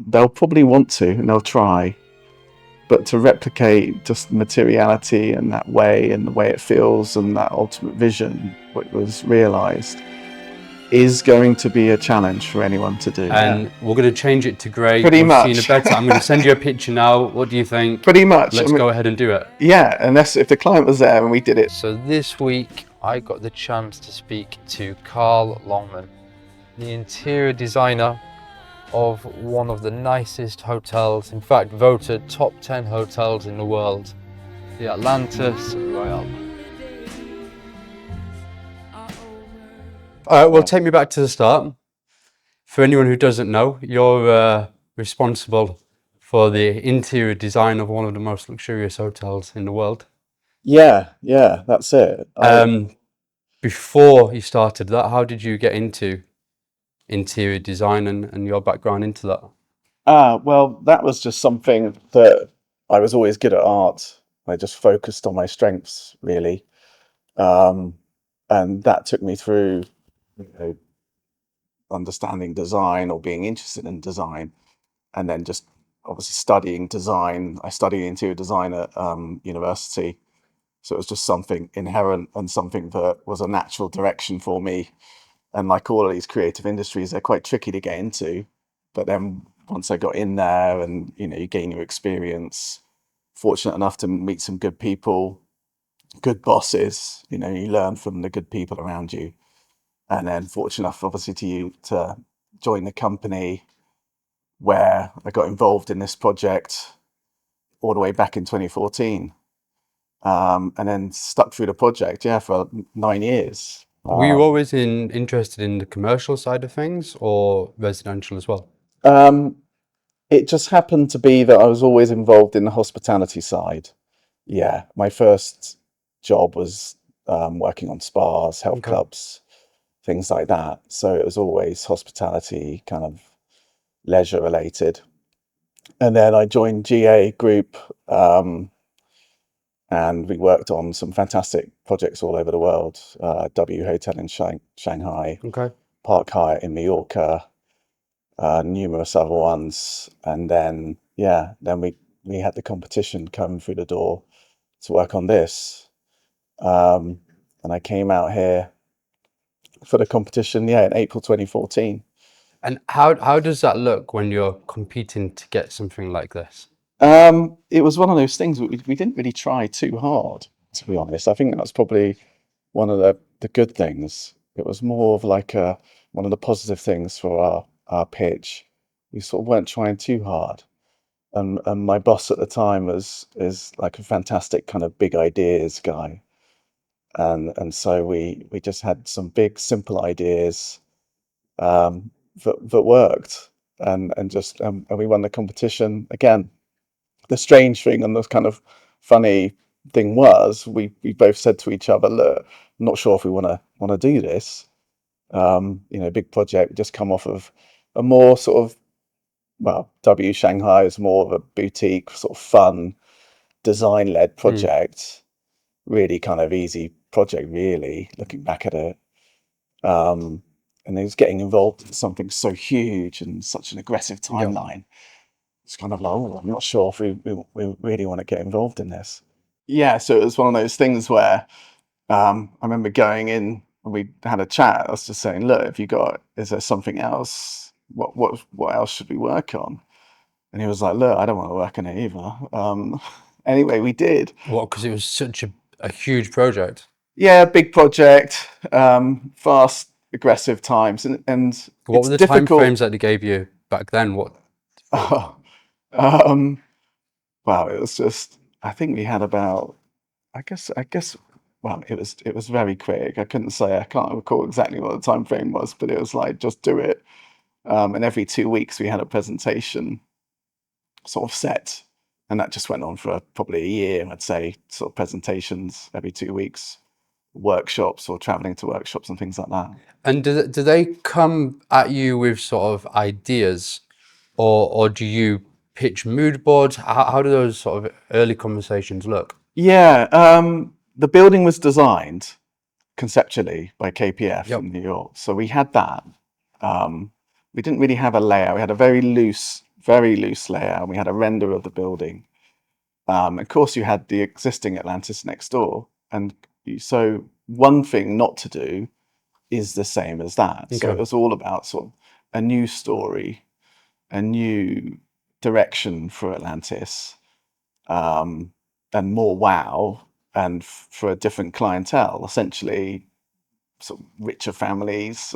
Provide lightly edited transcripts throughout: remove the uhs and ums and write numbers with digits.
they'll probably want to and they'll try, but to replicate just materiality and that way and the way it feels and that ultimate vision, what was realized, is going to be a challenge for anyone to do. And we're going to change it to grey. Pretty We've seen a much. better. I'm going to send you a picture now. What do you think? Pretty much. Let's go ahead and do it. Yeah, unless if the client was there and we did it. So this week I got the chance to speak to Carl Longman, the interior designer of one of the nicest hotels, in fact voted top 10 hotels in the world, the Atlantis Royal. All right, well, take me back to the start. For anyone who doesn't know, you're responsible for the interior design of one of the most luxurious hotels in the world. Yeah, that's it. Before you started that, how did you get into interior design and your background into that? Well, that was just something that I was always good at art. I just focused on my strengths, really. And that took me through, understanding design or being interested in design, and then just obviously studying design. I studied interior design at university. So it was just something inherent and something that was a natural direction for me. And like all of these creative industries, they're quite tricky to get into. But then once I got in there and, you gain your experience, fortunate enough to meet some good people, good bosses, you learn from the good people around you. And then fortunate enough, obviously, to join the company where I got involved in this project all the way back in 2014. And then stuck through the project, for 9 years. Were you always interested in the commercial side of things or residential as well? It just happened to be that I was always involved in the hospitality side. Yeah, my first job was working on spas, health clubs, things like that. So it was always hospitality, kind of leisure related. And then I joined GA Group, and we worked on some fantastic projects all over the world. W Hotel in Shanghai, Park Hyatt in Mallorca, numerous other ones. And then, we had the competition come through the door to work on this. And I came out here for the competition, in April 2014. And how does that look when you're competing to get something like this? It was one of those things we didn't really try too hard, to be honest. I think that's probably one of the good things. It was more of like one of the positive things for our pitch. We sort of weren't trying too hard. And my boss at the time is like a fantastic kind of big ideas guy. And so we just had some big simple ideas that worked, and we won the competition again. The strange thing and the kind of funny thing was we both said to each other, look, I'm not sure if we want to do this. Big project, just come off of a more sort of, W Shanghai is more of a boutique sort of fun design led project, really kind of easy project, really, looking back at it. And it was getting involved in something so huge and such an aggressive timeline. It's kind of like, I'm not sure if we really want to get involved in this. Yeah, so it was one of those things where I remember going in and we had a chat. I was just saying, look, is there something else? What else should we work on? And he was like, look, I don't want to work on it either. Anyway, we did. What, because it was such a huge project? Yeah, big project, fast, aggressive times. And what were the time frames that they gave you back then? Well, it was just, I think we had about, I guess, well, it was very quick. I can't recall exactly what the time frame was, but it was like, just do it. And every 2 weeks we had a presentation sort of set, and that just went on for probably a year, I'd say, sort of presentations every 2 weeks, workshops or traveling to workshops and things like that. And do they come at you with sort of ideas, or do you pitch mood boards? How do those sort of early conversations look? Yeah, the building was designed conceptually by KPF in New York, so we had that. We didn't really have a layout. We had a very loose very loose layout. We had a render of the building. Of course, you had the existing Atlantis next door, and so one thing not to do is the same as that. So Okay. it was all about sort of a new story, a new direction for Atlantis, and more wow, and for a different clientele, essentially sort of richer families.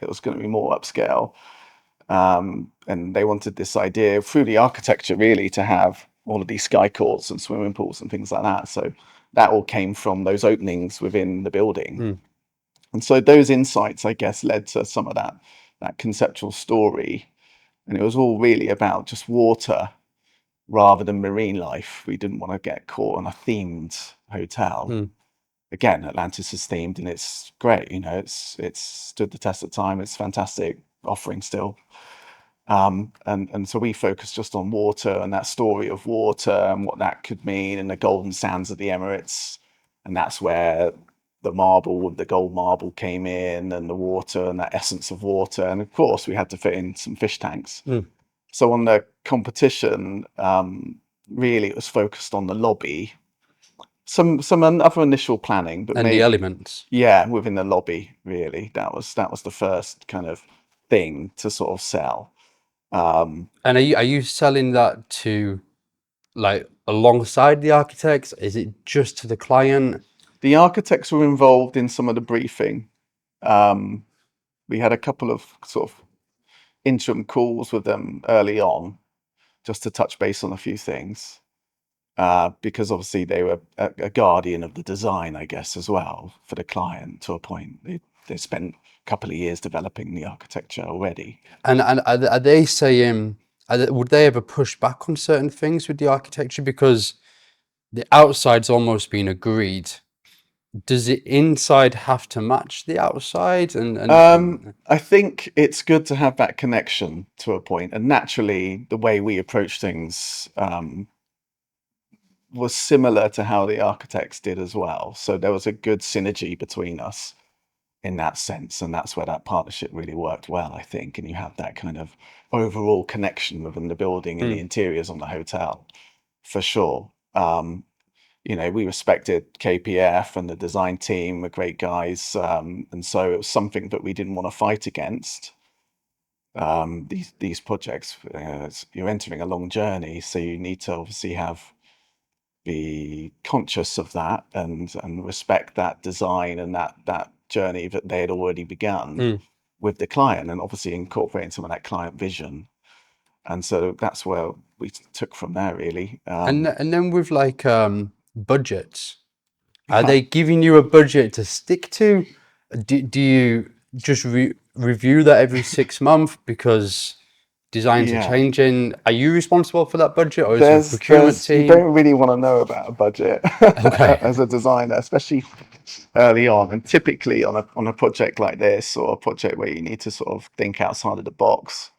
It was going to be more upscale. And they wanted this idea through the architecture really to have all of these sky courts and swimming pools and things like that. So that all came from those openings within the building. And so those insights, I guess, led to some of that conceptual story. And it was all really about just water rather than marine life. We didn't want to get caught on a themed hotel. Again, Atlantis is themed and it's great. It's stood the test of time. It's fantastic offering still. And so we focused just on water and that story of water and what that could mean, and the golden sands of the Emirates. And that's where the gold marble came in, and the water and that essence of water. And of course, we had to fit in some fish tanks. So on the competition, really it was focused on the lobby. Some other initial planning, but And maybe, the elements. yeah, within the lobby, really. That was the first kind of thing to sort of sell. And are you selling that to, like, alongside the architects? Is it just to the client? The architects were involved in some of the briefing. We had a couple of sort of interim calls with them early on, just to touch base on a few things, because obviously they were a guardian of the design, I guess, as well for the client to a point. They spent a couple of years developing the architecture already. And are they saying, would they ever push back on certain things with the architecture? Because the outside's almost been agreed. Does the inside have to match the outside? I think it's good to have that connection to a point, and naturally the way we approach things was similar to how the architects did as well. So there was a good synergy between us in that sense, and that's where that partnership really worked well, I think. And you have that kind of overall connection within the building and the interiors on the hotel, for sure. We respected KPF, and the design team were great guys, and so it was something that we didn't want to fight against. These projects, you're entering a long journey, so you need to obviously be conscious of that and respect that design and that journey that they had already begun with the client, and obviously incorporating some of that client vision. And so that's where we took from there, really. And then with, like, budgets, are they giving you a budget to stick to? Do you just review that every 6 months because designs are Yeah. changing? Are you responsible for that budget, or is there a procurement You team? don't really want to know about a budget Okay. as a designer, especially early on. And typically on a project like this, or a project where you need to sort of think outside of the box,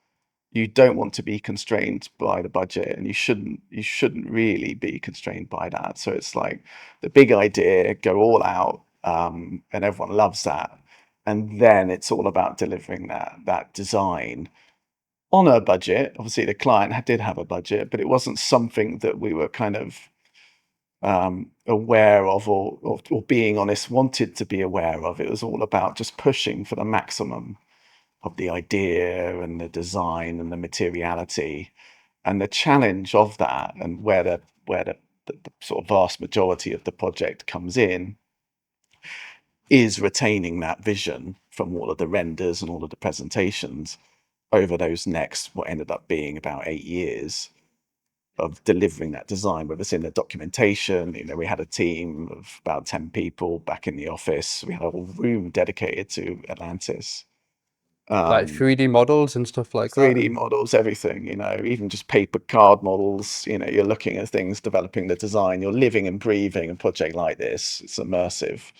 you don't want to be constrained by the budget, and you shouldn't really be constrained by that. So it's like the big idea, go all out, and everyone loves that. And then it's all about delivering that design on a budget. Obviously, the client did have a budget, but it wasn't something that we were kind of aware of, or being honest, wanted to be aware of. It was all about just pushing for the maximum of the idea and the design and the materiality, and the challenge of that, and where the sort of vast majority of the project comes in, is retaining that vision from all of the renders and all of the presentations over those next, what ended up being about 8 years of delivering that design, whether it's in the documentation. We had a team of about 10 people back in the office. We had a whole room dedicated to Atlantis. Like 3D models and stuff like 3D that? models, everything, even just paper card models. You're looking at things, developing the design. You're living and breathing a project like this. It's immersive.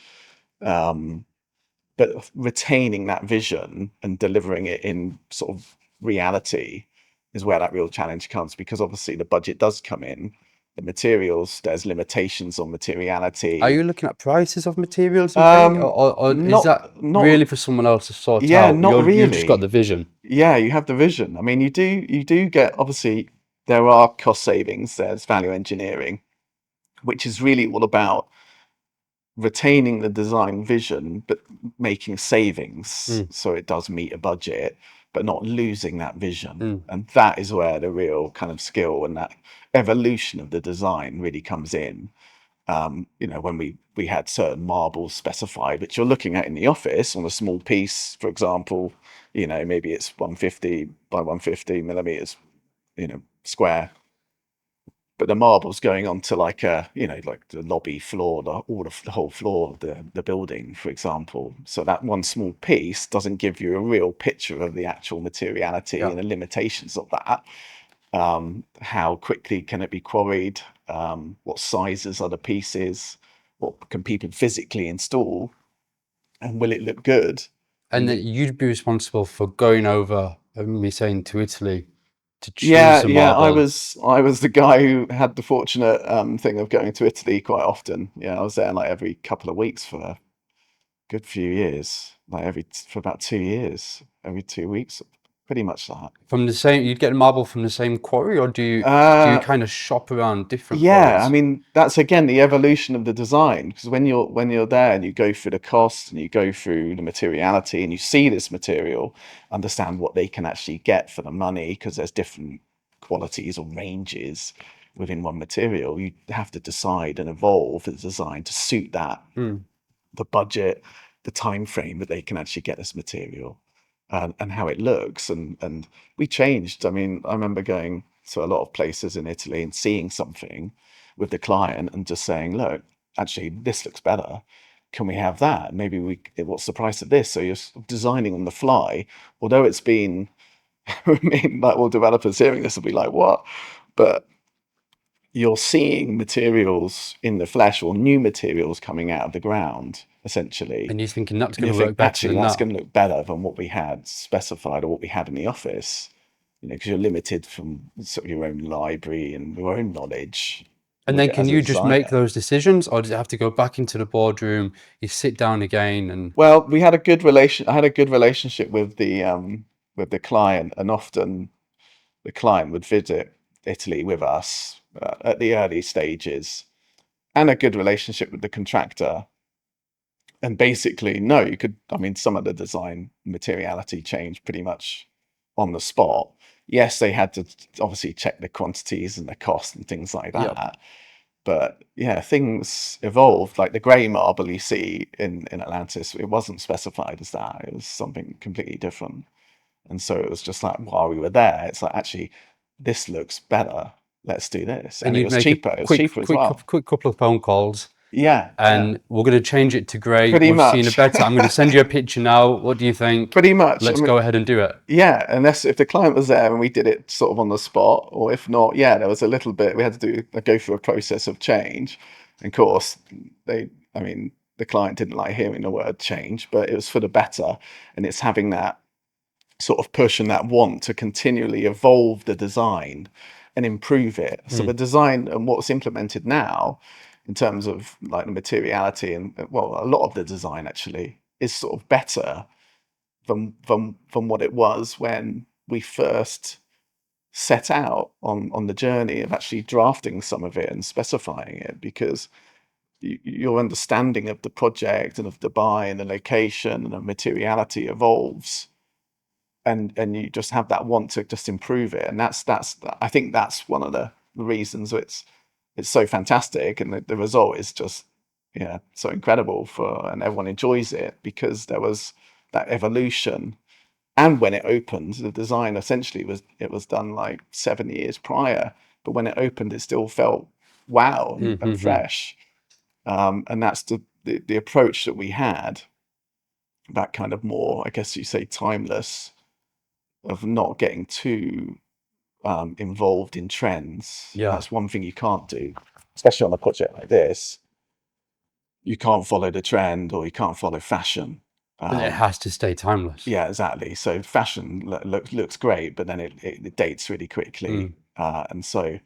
But retaining that vision and delivering it in sort of reality is where that real challenge comes, because obviously the budget does come in, the materials. There's limitations on materiality. Are you looking at prices of materials and things, or is that not really for someone else to sort yeah, out? not You've just got really. the vision. Yeah, you have the vision. I mean, you do get, obviously there are cost savings. There's value engineering, which is really all about retaining the design vision but making savings so it does meet a budget, but not losing that vision. And that is where the real kind of skill and that evolution of the design really comes in. When we had certain marbles specified, which you're looking at in the office on a small piece, for example, maybe it's 150 by 150 millimeters, square. But the marble's going onto like like the lobby floor, the whole floor of the building, for example. So that one small piece doesn't give you a real picture of the actual materiality and the limitations of that. How quickly can it be quarried? What sizes are the pieces? What can people physically install? And will it look good? And then you'd be responsible for going over, me saying, to Italy to choose Yeah, a yeah. I marble. was the guy who had the fortunate thing of going to Italy quite often. Yeah, I was there like every couple of weeks for a good few years, like for about 2 years, every 2 weeks, pretty much that. From the same, you'd get a marble from the same quarry, or do you Uh, kind of shop around different Yeah, I quarries? mean that's again the evolution of the design, because when you're there and you go through the cost and you go through the materiality and you see this material, understand what they can actually get for the money, because there's different qualities or ranges within one material. You have to decide and evolve the design to suit that, the budget, the time frame that they can actually get this material, and how it looks. And we changed. I mean, I remember going to a lot of places in Italy and seeing something with the client and just saying, look, actually this looks better. Can we have that? Maybe what's the price of this? So you're designing on the fly, although it's been, I mean, like all developers hearing this will be like, what? But you're seeing materials in the flesh, or new materials coming out of the ground, essentially. And you're thinking that's And going you to think, work better actually, than that's that. going to look better than what we had specified or what we had in the office, because you're limited from sort of your own library and your own knowledge And then can as a you just make designer. those decisions, or does it have to go back into the boardroom? You sit down again and Well, we had a good relation. I had a good relationship with the client, and often the client would visit Italy with us at the early stages, and a good relationship with the contractor. And basically, no, you could, I mean, some of the design materiality changed pretty much on the spot. Yes, they had to obviously check the quantities and the cost and things like Yep. that. But yeah, things evolved. Like the grey marble you see in Atlantis, it wasn't specified as that. It was something completely different. And so it was just like, while we were there, it's like, actually, this looks better. Let's do this. and And it you'd was make a cheaper. It was quick cheaper as quick well. quick couple of phone calls, Yeah, yeah, and we're going to change it to grey. pretty We've seen a much. better. I'm going to send you a picture now. What do you think? Pretty much. I Let's mean, go ahead and do it. yeah, unless if the client was there and we did it sort of on the spot, or if not, yeah, there was a little bit, we had to go through a process of change. And of course, I mean, the client didn't like hearing the word change, but it was for the better. And it's having that sort of push and that want to continually evolve the design and improve it. So the design and what's implemented now in terms of like the materiality, and well, a lot of the design actually is sort of better from what it was when we first set out on the journey of actually drafting some of it and specifying it, because your understanding of the project and of the buy and the location and the materiality evolves, and you just have that want to just improve it. And that's I think that's one of the reasons it's so fantastic, and the result is just, yeah, so incredible and everyone enjoys it, because there was that evolution. And when it opened, the design essentially was done like 7 years prior, but when it opened, it still felt wow and fresh. And that's the approach that we had, that kind of more, I guess you say, timeless, of not getting too involved in trends. Yeah, That's one thing you can't do, especially on a project like this. You can't follow the trend, or you can't follow fashion. but it has to stay timeless. Yeah, exactly. So fashion looks great, but then it dates really quickly. And so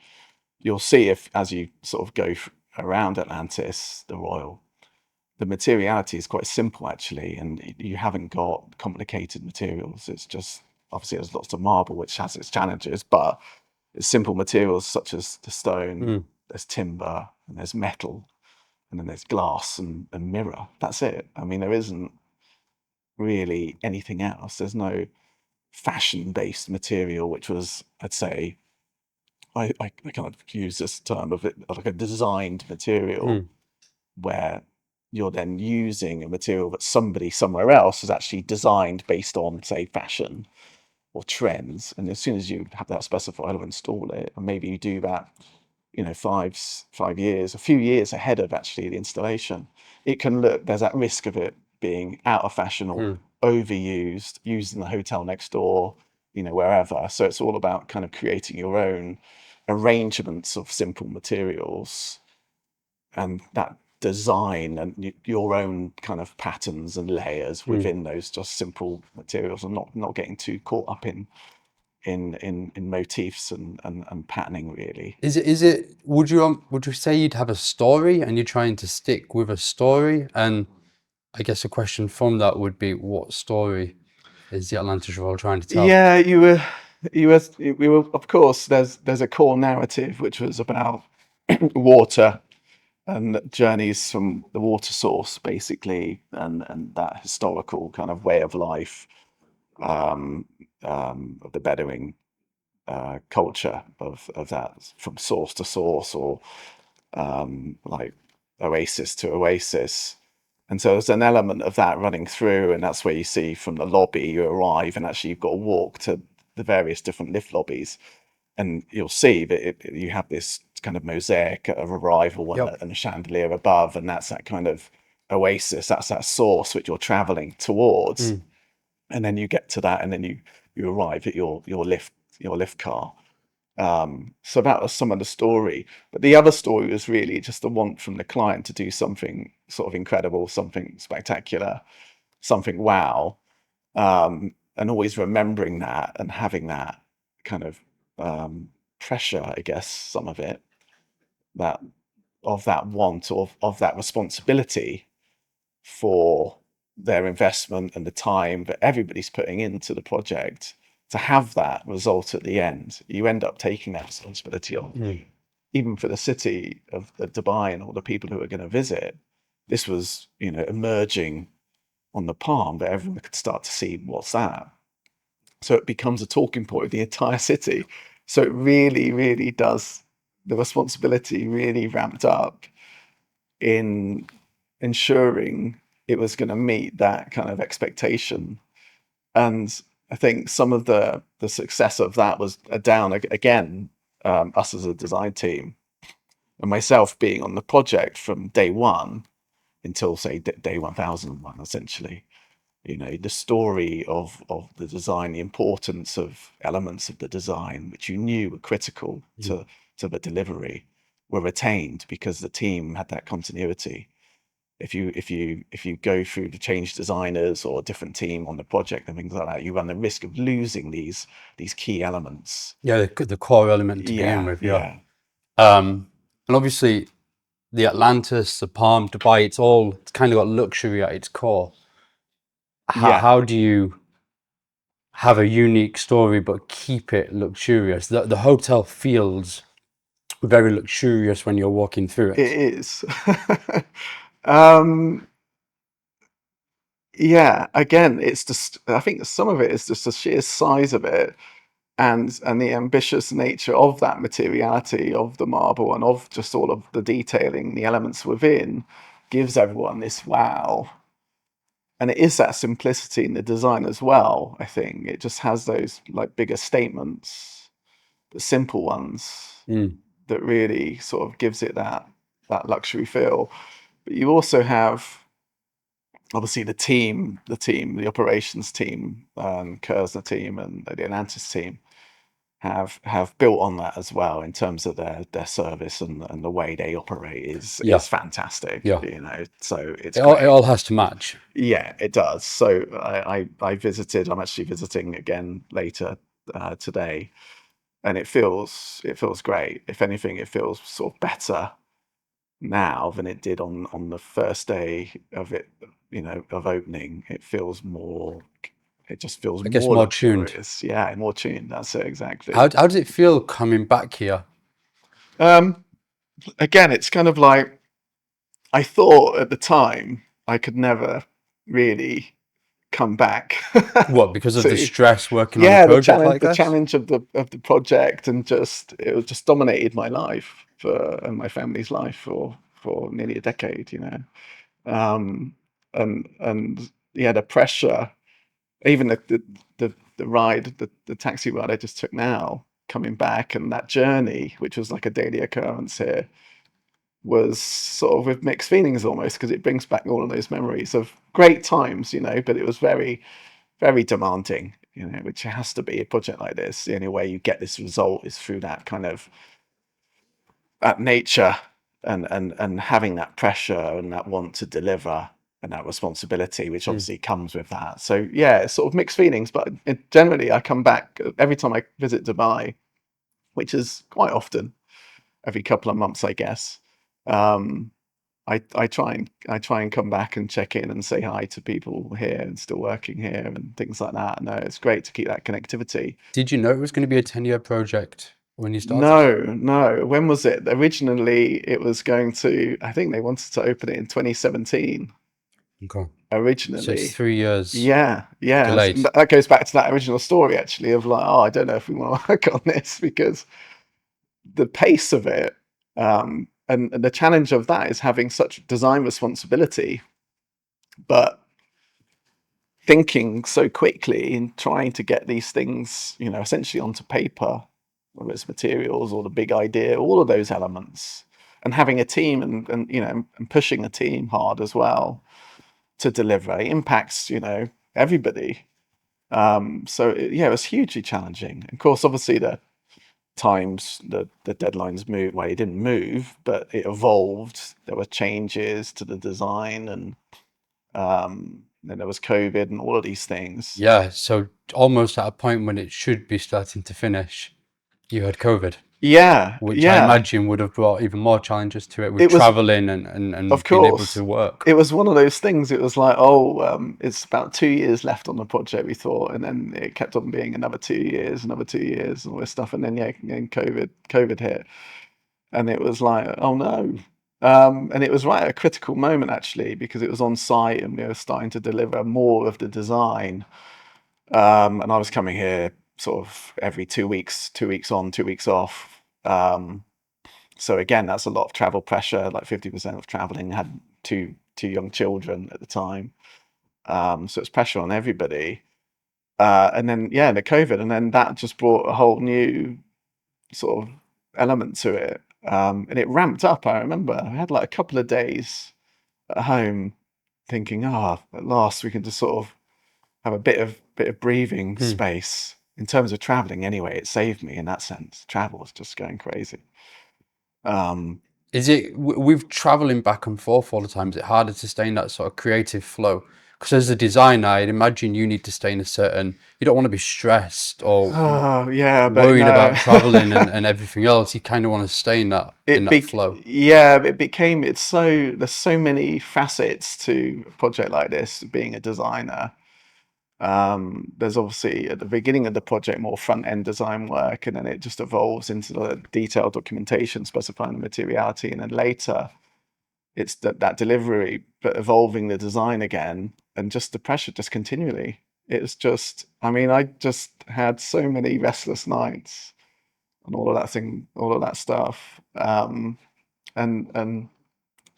you'll see if as you sort of go around Atlantis, the Royal, the materiality is quite simple actually, and you haven't got complicated materials. It's just obviously there's lots of marble, which has its challenges, but it's simple materials such as the stone, there's timber, and there's metal, and then there's glass and mirror. That's it. I mean, there isn't really anything else. There's no fashion-based material, which was, I'd say, I kind of use this term of it like a designed material, where you're then using a material that somebody somewhere else has actually designed based on, say, fashion or trends. And as soon as you have that specified or install it, and maybe you do that, 5 years, a few years ahead of actually the installation, it can look, there's that risk of it being out of fashion or overused, used in the hotel next door, wherever. So it's all about kind of creating your own arrangements of simple materials, and that design and your own kind of patterns and layers within those just simple materials, and not getting too caught up in motifs and patterning really. Is it would you say you'd have a story and you're trying to stick with a story? And I guess a question from that would be, what story is the Atlantis Royal trying to tell? Yeah, we were, of course, there's a core narrative which was about water and journeys from the water source basically, and that historical kind of way of life, of the Bedouin culture of that from source to source, or like oasis to oasis. And so there's an element of that running through, and that's where you see from the lobby you arrive, and actually you've got to walk to the various different lift lobbies, and you'll see that you have this kind of mosaic of arrival and a chandelier above, and that's that kind of oasis, that's that source which you're traveling towards. And then you get to that, and then you arrive at your lift car. So that was some of the story, but the other story was really just the want from the client to do something sort of incredible, something spectacular, something wow, and always remembering that and having that kind of pressure, I guess, some of it, that of that want of that responsibility for their investment and the time that everybody's putting into the project, to have that result at the end. You end up taking that responsibility on, even for the city of Dubai and all the people who are going to visit. This was, emerging on the palm, but everyone could start to see what's that. So it becomes a talking point of the entire city. So it really, really does, the responsibility really ramped up in ensuring it was going to meet that kind of expectation. And I think some of the success of that was down again, us as a design team and myself being on the project from day one until say day 1001, essentially. The story of the design, the importance of elements of the design which you knew were critical to the delivery, were retained because the team had that continuity. If you go through the change designers or a different team on the project and things like that, you run the risk of losing these key elements. Yeah, the core element to begin with. Yeah. And obviously the Atlantis, the Palm, Dubai, it's kind of got luxury at its core. How do you have a unique story but keep it luxurious? The hotel feels very luxurious when you're walking through it. It is. Yeah, again, it's just, I think some of it is just the sheer size of it, and the ambitious nature of that materiality of the marble and of just all of the detailing, the elements within, gives everyone this wow. And it is that simplicity in the design as well. I think it just has those like bigger statements, the simple ones, that really sort of gives it that luxury feel. But you also have obviously the operations team, Kurzner team and the Atlantis team have built on that as well in terms of their service and the way they operate is fantastic. So it all has to match. Yeah, it does. So I visited. I'm actually visiting again later today. and it feels great. If anything, it feels sort of better now than it did on the first day of it, of opening. It feels more. It just feels I guess more more tuned. luxurious. Yeah, more tuned. That's it exactly. How does it feel coming back here? Again, it's kind of like I thought at the time I could never really come back What, because of the to stress working on a project like the this? challenge of the project, and it was just dominated my life and my family's life for nearly a decade, um, and yeah, the pressure, even the ride, the taxi ride I just took now, coming back, and that journey, which was like a daily occurrence here, was sort of with mixed feelings almost, because it brings back all of those memories of great times, but it was very, very demanding, which has to be a project like this. The only way you get this result is through that kind of that nature, and having that pressure and that want to deliver and that responsibility, which Mm. obviously comes with that. So yeah, it's sort of mixed feelings, but generally I come back every time I visit Dubai, which is quite often, every couple of months, I guess. Um, I try and come back and check in and say hi to people here and still working here and things like that. No, it's great to keep that connectivity. Did you know it was going to be a 10-year project when you started? No. When was it? Originally, it was going to. I think they wanted to open it in 2017. Okay. So it's Originally, 3 years yeah. delayed. And that goes back to that original story, actually, of like, oh, I don't know if we want to work on this, because the pace of it, and the challenge of that is having such design responsibility, but thinking so quickly and trying to get these things, essentially onto paper, whether it's materials or the big idea, all of those elements, and having a team, and pushing the team hard as well to deliver, it impacts, everybody. Yeah, it was hugely challenging. Of course, obviously the deadlines moved. Well, it didn't move, but it evolved. There were changes to the design, and then there was COVID and all of these things. Yeah, so almost at a point when it should be starting to finish, you had COVID, Yeah, which I yeah. imagine would have brought even more challenges to it with It was, traveling of and being able to course, work. it was one of those things. It was like, oh, it's about 2 years left on the project, we thought, and then it kept on being another 2 years, and all this stuff, and then COVID hit, and it was like, oh no. And it was right at a critical moment, actually, because it was on site and we were starting to deliver more of the design. And I was coming here sort of every 2 weeks, 2 weeks on, 2 weeks off. So again, that's a lot of travel pressure. Like 50% of traveling, had two young children at the time. So it's pressure on everybody. And then yeah, the COVID, and then that just brought a whole new sort of element to it. And it ramped up. I remember I had like a couple of days at home thinking, at last we can just sort of have a bit of breathing space. In terms of traveling anyway, it saved me in that sense. Travel was just going crazy. Is it with traveling back and forth all the time? Is it harder to stay in that sort of creative flow? Because as a designer, I'd imagine you need to stay in a certain. You don't want to be stressed or Oh yeah, but worrying no. about traveling and everything else. You kind of want to stay in that flow. Yeah, it's so, there's so many facets to a project like this, being a designer. There's obviously at the beginning of the project more front end design work, and then it just evolves into the detailed documentation specifying the materiality, and then later it's that delivery, but evolving the design again, and just the pressure just continually. It's just, I mean, I just had so many restless nights and all of that stuff. And on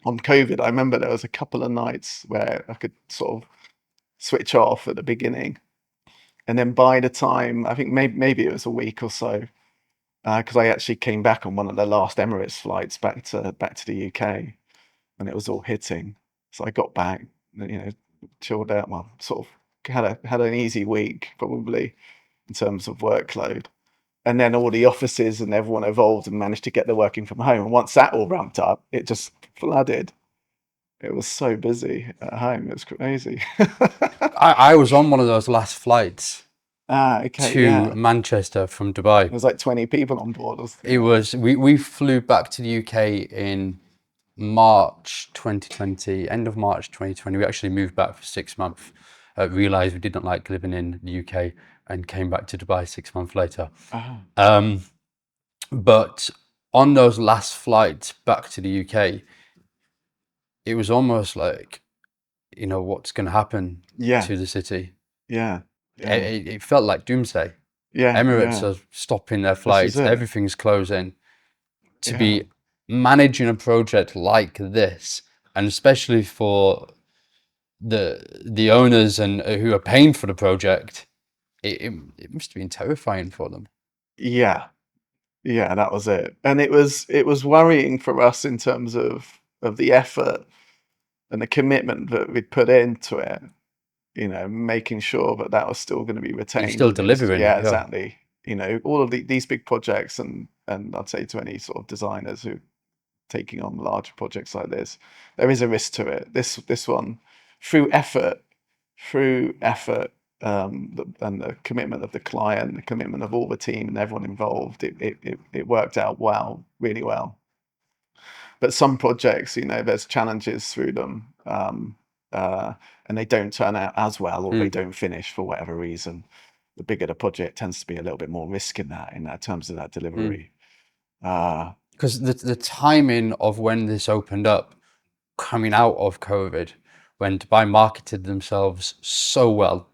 COVID, I remember there was a couple of nights where I could sort of switch off at the beginning, and then by the time, I think maybe it was a week or so, because I actually came back on one of the last Emirates flights back to the UK, and it was all hitting. So I got back, chilled out. Well, sort of had an easy week probably in terms of workload, and then all the offices and everyone evolved and managed to get the working from home. And once that all ramped up, it just flooded. It was so busy at home. It was crazy. I was on one of those last flights, Okay, to yeah. Manchester from Dubai. There was like 20 people on board or something. It was we flew back to the UK in March 2020, end of March 2020. We actually moved back for 6 months. Realized we didn't like living in the UK and came back to Dubai 6 months later. Ah, But on those last flights back to the UK, it was almost like, what's going to happen yeah, to the city. yeah, It, yeah, it, it felt like doomsday. yeah, Emirates yeah. are stopping their This is flights. it. Everything's closing. To Yeah, be managing a project like this, and especially for the owners and who are paying for the project, it must have been terrifying for them. yeah, yeah. That was it, and it was worrying for us in terms of the effort and the commitment that we'd put into it. Making sure that that was still going to be You're retained. still And it was, delivering, yeah, yeah. exactly. All of these big projects, and I'd say to any sort of designers who taking on larger projects like this, there is a risk to it. This one, through effort, and the commitment of the client, the commitment of all the team and everyone involved, it worked out well, really well. But some projects, there's challenges through them, and they don't turn out as well, or they don't finish for whatever reason. The bigger the project tends to be a little bit more risk in that terms of that delivery. Because the timing of when this opened up, coming out of COVID, when Dubai marketed themselves so well,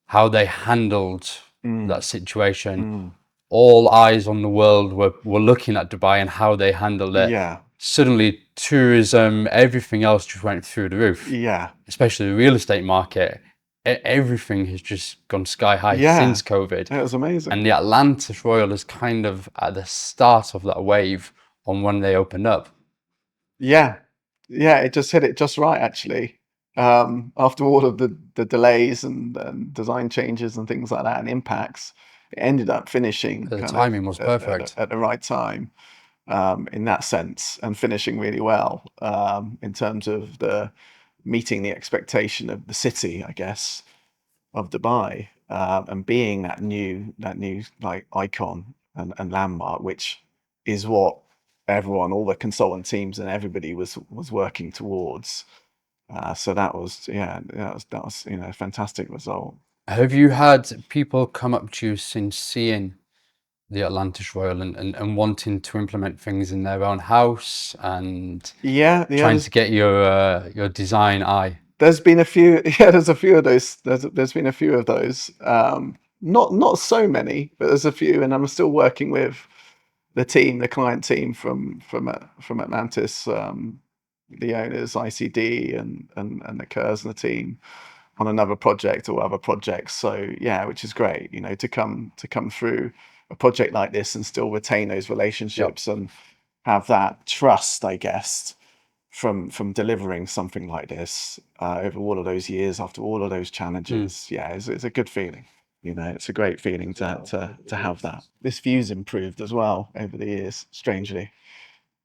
how they handled that situation, all eyes on the world were looking at Dubai and how they handled it. Yeah, Suddenly, tourism, everything else just went through the roof, yeah, especially the real estate market. Everything has just gone sky high yeah. since COVID. It was amazing. And the Atlantis Royal is kind of at the start of that wave on when they opened up. Yeah, yeah. It just hit it just right, actually. After all of the delays and design changes and things like that and impacts, it ended up finishing The kind of timing was perfect. at the right time. In that sense, and finishing really well, in terms of the meeting the expectation of the city, I guess, of Dubai, and being that new like icon and landmark, which is what all the consultant teams and everybody was working towards. So that was, yeah, that was a fantastic result. Have you had people come up to you since seeing the Atlantis Royal and wanting to implement things in their own house and Yeah, yeah. trying to get your design eye? There's been a few. Yeah, there's a few of those. There's been a few of those. Not so many, but there's a few, and I'm still working with the client team from Atlantis, the owners, ICD, and the Kerrs and the team on another project or other projects. So yeah, which is great. To come through a project like this and still retain those relationships and have that trust, I guess, from delivering something like this, over all of those years, after all of those challenges. Yeah, it's a good feeling. It's a great feeling to have that. This view's improved as well over the years. Strangely,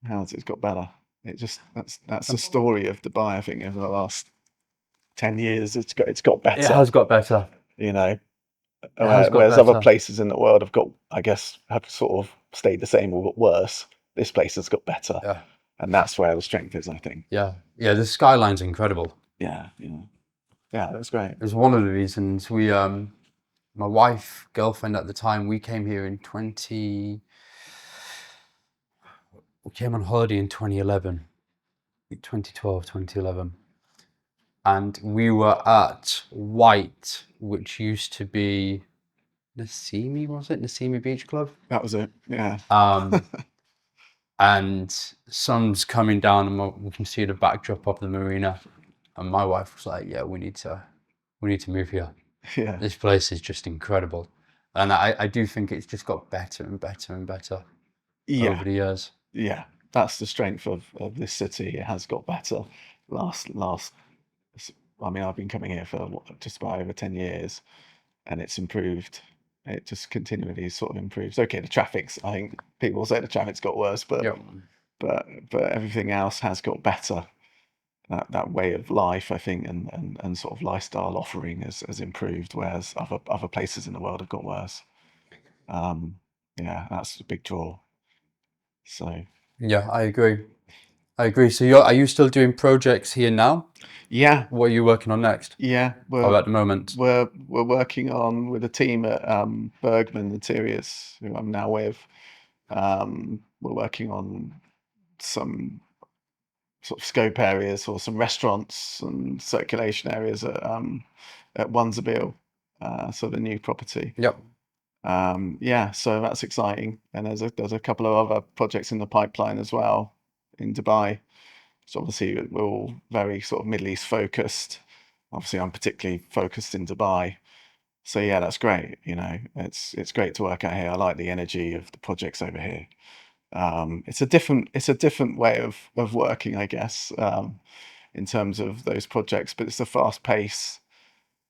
it's got better. That's the story of Dubai. I think over the last 10 years, it's got It better. has got better. You know, It has got whereas other better. places in the world have sort of stayed the same or got worse. This place has got better. Yeah, And that's where the strength is, I think. yeah, yeah. The skyline's incredible. Yeah, yeah, that's great. It was one of the reasons my wife, girlfriend at the time, we came here we came on holiday in 2011, 2012, 2011. And we were at White, which used to be Nasimi, was it? Nasimi Beach Club? That was it. Yeah. And sun's coming down and we can see the backdrop of the marina. And my wife was like, yeah, we need to move here. Yeah. This place is just incredible. And I do think it's just got better and better and better over the years. Yeah. That's the strength of this city. It has got better. I mean, I've been coming here for just about over 10 years, and it's improved. It just continually sort of improves. Okay, I think people say the traffic's got worse, but Yep. but everything else has got better. that way of life, I think, and sort of lifestyle offering has improved, whereas other places in the world have got worse. Yeah, that's a big draw. So Yeah, I agree. So are you still doing projects here now? yeah, What are you working on next? yeah, Or at the moment? we're working on with a team at Bergman Interiors, who I'm now with. We're working on some sort of scope areas or some restaurants and circulation areas at Wandsabeel, so the new property. Yep. Yeah, so that's exciting, and there's a couple of other projects in the pipeline as well in Dubai. So obviously we're all very sort of Middle East focused. Obviously, I'm particularly focused in Dubai. So yeah, that's great. You know, it's great to work out here. I like the energy of the projects over here. It's a different way of working, I guess, in terms of those projects. But it's a fast pace,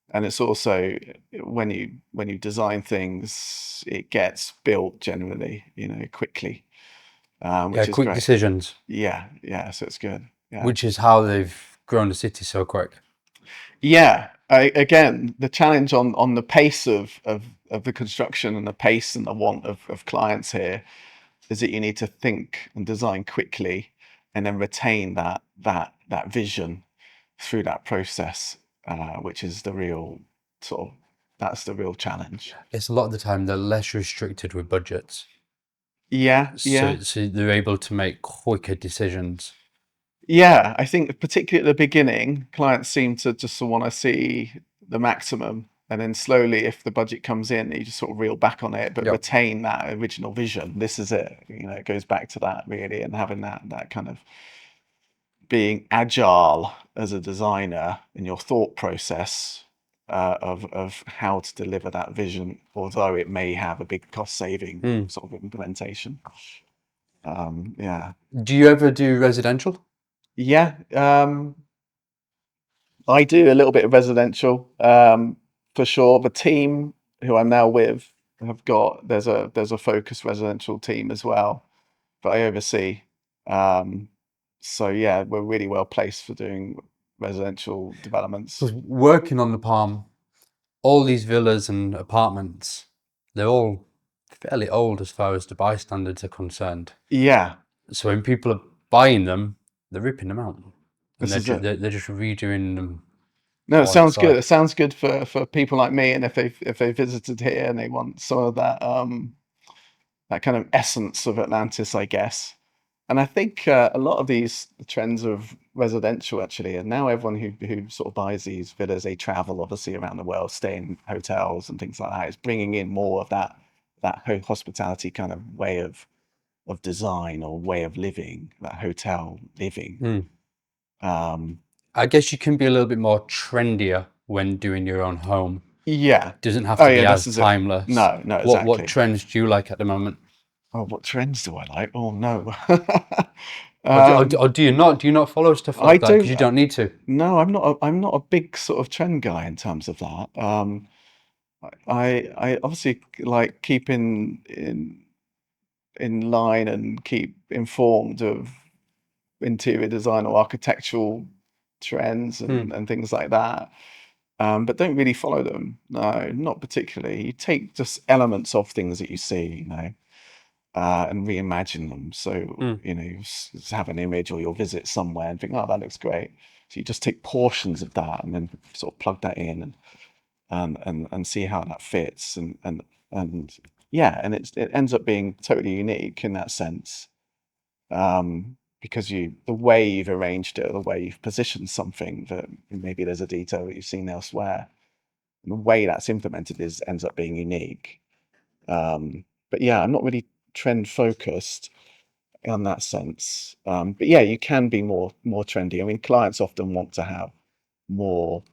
and it's also when you design things, it gets built generally, you know, quickly, which is Quick great. decisions, Yeah, yeah. So it's good. Yeah. which is how they've grown the city so quick. Yeah, again, the challenge on the pace of the construction and the pace and the want of clients here is that you need to think and design quickly and then retain that vision through that process, which is the real sort of that's the real challenge. It's a lot of the time they're less restricted with budgets, Yeah, yeah. so they're able to make quicker decisions. Yeah, I think particularly at the beginning, clients seem to just want to see the maximum, and then slowly, if the budget comes in, you just sort of reel back on it, but Yep. retain that original vision. This is it. You know, it goes back to that really, and having that kind of being agile as a designer in your thought process of how to deliver that vision, although it may have a big cost saving sort of implementation. Yeah. Do you ever do residential? Yeah, I do a little bit of residential, for sure. The team who I'm now with have got there's a focused residential team as well that I oversee. So yeah, we're really well placed for doing residential developments. Because working on the Palm, all these villas and apartments, they're all fairly old as far as Dubai standards are concerned. Yeah, So when people are buying them, they're ripping them out, and this is it. they're just redoing them. No, it on sounds good. site. It sounds good for people like me, and if they visited here and they want some of that kind of essence of Atlantis, I guess. And I think a lot of these trends of residential actually, and now everyone who sort of buys these villas, they travel obviously around the world, stay in hotels and things like that. It's bringing in more of that hospitality kind of way of design or way of living, that hotel living. Um, I guess you can be a little bit more trendier when doing your own home. yeah. Doesn't have Oh to be yeah, this as is it. timeless. No, What exactly. trends do you like at the moment? Oh, what trends do I like? Oh no. Or do you not? Do you not follow stuff I like that because don't. you don't need to? No, I'm not a big sort of trend guy in terms of that. I obviously like keeping in line and keep informed of interior design or architectural trends and things like that. But don't really follow them. No, not particularly. You take just elements of things that you see, you know, and reimagine them. So, you know, you have an image or you'll visit somewhere and think, oh, that looks great. So you just take portions of that and then sort of plug that in and see how that fits and yeah, and it ends up being totally unique in that sense. Because the way you've arranged it, or the way you've positioned something, that maybe there's a detail that you've seen elsewhere, and the way that's implemented ends up being unique. But yeah, I'm not really trend focused in that sense. But yeah, you can be more trendy. I mean, clients often want to have more,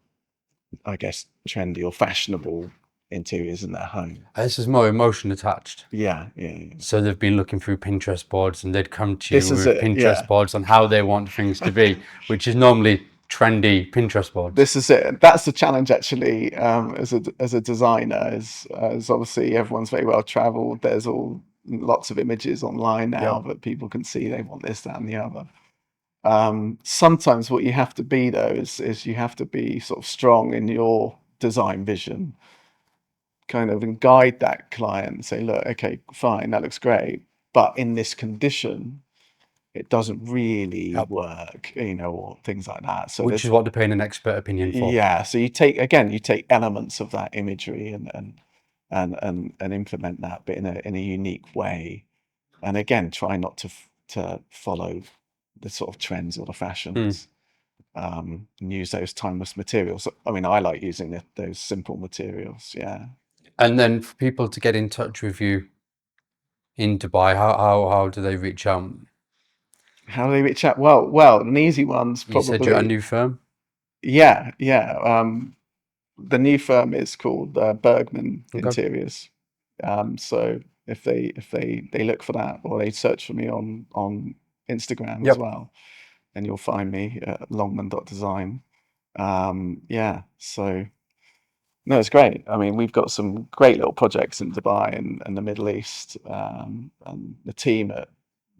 I guess, trendy or fashionable interiors in their home. This is more emotion attached. Yeah, yeah. So they've been looking through Pinterest boards and they'd come to This you is with it. Pinterest Yeah, boards on how they want things to be, which is normally trendy Pinterest boards. this is it. That's the challenge actually. As a designer, is obviously everyone's very well traveled. There's lots of images online now that people can see. They want this, that, and the other. Sometimes what you have to be though is you have to be sort of strong in your design vision, kind of, and guide that client and say, look, okay, fine, that looks great, but in this condition, it doesn't really Yep. work, or things like that. So Which is what they're paying an expert opinion for. yeah, so you take elements of that imagery and implement that, but in a unique way. And again, try not to follow the sort of trends or the fashions. And use those timeless materials. I mean, I like using those simple materials. Yeah. And then for people to get in touch with you in Dubai, how do they reach out? How do they reach out? Well, an easy one's You said you're a probably new firm. yeah. The new firm is called Bergman Okay. Interiors. So if they look for that, or they search for me on Instagram as Yep. well, and you'll find me at longman.design. Yeah, so no, it's great. I mean, we've got some great little projects in Dubai and the Middle East, and the team that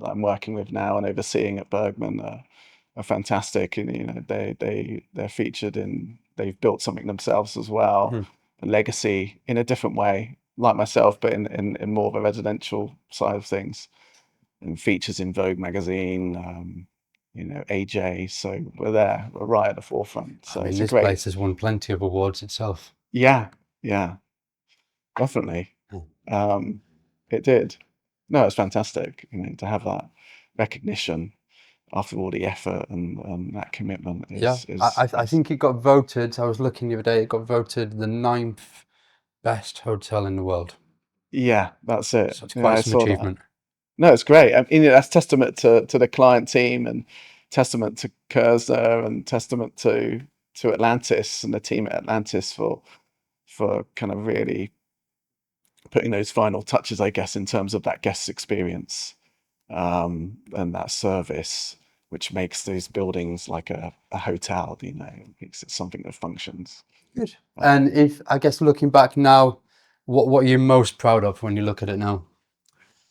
I'm working with now and overseeing at Bergman are fantastic. And they're featured in. They've built something themselves as well, a legacy in a different way, like myself, but in more of a residential side of things, and features in Vogue magazine. AJ. So we're right at the forefront. So I mean, it's a this great. place has won plenty of awards itself. Yeah, yeah, definitely. Mm. It did. No, it's fantastic, to have that recognition after all the effort and that commitment Yeah, is I think it got voted. I was looking the other day. It got voted the 9th best hotel in the world. yeah, that's it. So it's Yeah, quite I some saw that. achievement. No, it's great. I mean, that's testament to the client team, and testament to Kurzner, and testament to Atlantis and the team at Atlantis for kind of really putting those final touches, I guess, in terms of that guest experience, and that service, which makes those buildings like a hotel, makes it something that functions. Good. And if I guess looking back now, what are you most proud of when you look at it now?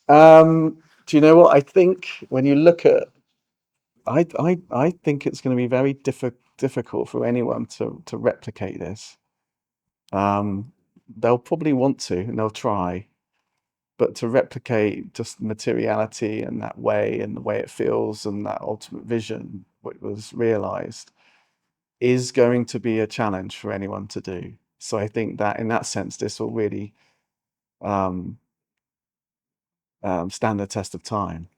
Do you know what? I think when you look at, I think it's going to be very difficult for anyone to replicate this. They'll probably want to, and they'll try, but to replicate just materiality and that way and the way it feels and that ultimate vision, what was realized, is going to be a challenge for anyone to do. So I think that in that sense, this will really um, stand the test of time.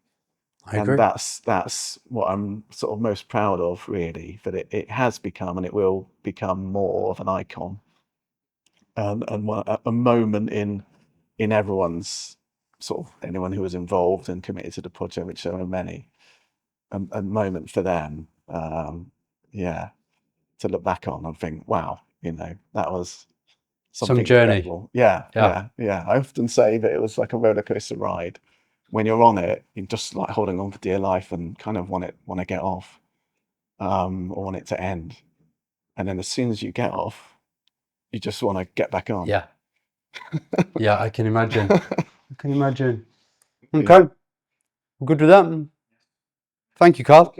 I And agree. that's what I'm sort of most proud of, really, that it has become, and it will become, more of an icon, and a moment in everyone's, sort of, anyone who was involved and committed to the project, which there are many, a moment for them, yeah, to look back on and think, wow, that was Some something journey. incredible. Yeah, Yeah. yeah. I often say that it was like a roller coaster ride. When you're on it, you're just like holding on for dear life and kind of want to get off, or want it to end. And then as soon as you get off, you just want to get back on. Yeah. Yeah, I can imagine. I can imagine. Yeah. Okay. We're good with that. Thank you, Carl.